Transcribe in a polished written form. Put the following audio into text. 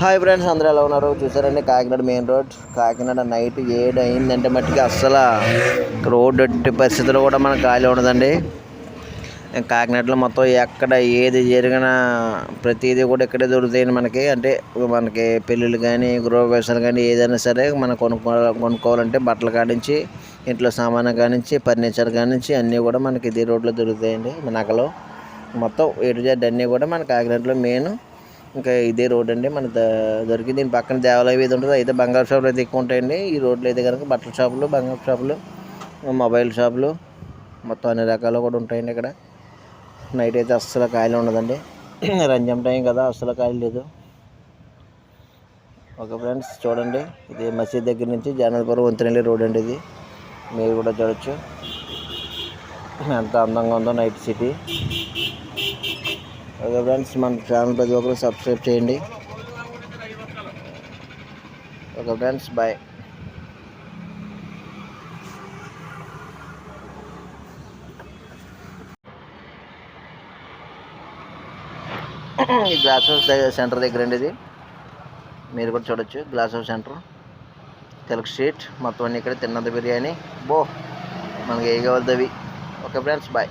Hi friends, అందరూ ఎలా ఉన్నారు? చూసారండి, Kakinada main road. Kakinada night 7 అయిందంటే మట్టికి అస్సలు రోడ్డు ఎట్టి పరిస్థితుల్లో కూడా మనకు ఖాళీ ఉండదండి. కాకినాడలో మొత్తం ఎక్కడ ఏది జరిగినా ప్రతిదీ కూడా ఇక్కడే దొరుకుతాయండి మనకి. అంటే మనకి పెళ్ళిళ్ళు కానీ, గృహప్రవేశాలు కానీ, ఏదైనా సరే మనం కొనుక్కోవాలంటే బట్టల కానించి, ఇంట్లో సామాను కానించి, ఫర్నిచర్ కానించి అన్నీ కూడా మనకి ఇదే రోడ్లో దొరుకుతాయండి. నగలు మొత్తం ఏ టు జెడ్ అన్నీ కూడా మన కాకినాడలో మెయిన్ ఇంకా ఇదే రోడ్ అండి. మన దొరికి దీని పక్కన దేవాలయం ఏది ఉంటుంది, అయితే బంగారు షాపులు అయితే ఎక్కువ ఉంటాయండి. ఈ రోడ్లో అయితే కనుక బట్టల షాపులు, బంగారు షాపులు, మొబైల్ షాపులు మొత్తం అన్ని రకాలు కూడా ఉంటాయండి. ఇక్కడ నైట్ అయితే అస్సలు ఖాళీ ఉండదండి. రంజాన్ టైం కదా, అస్సలు ఖాళీ లేదు. ఓకే ఫ్రెండ్స్, చూడండి, ఇది మసీద్ దగ్గర నుంచి జానపదపురం వంతెనల్లి రోడ్ అండి. ఇది మీరు కూడా చూడొచ్చు ఎంత అందంగా ఉందో నైట్ సిటీ. ఓకే ఫ్రెండ్స్, మన ఛానల్ ప్రతి ఒక్కరు సబ్స్క్రైబ్ చేయండి. Okay friends, bye. ఈ గ్లాస్ హౌస్ సెంటర్ దగ్గర అండి. ఇది మీరు కూడా చూడొచ్చు. Glass house centre, Telugu street మొత్తం అన్నీ ఇక్కడ. తిన్నది బిర్యానీ మనకి ఏ కావాలి అవి. Okay friends, bye.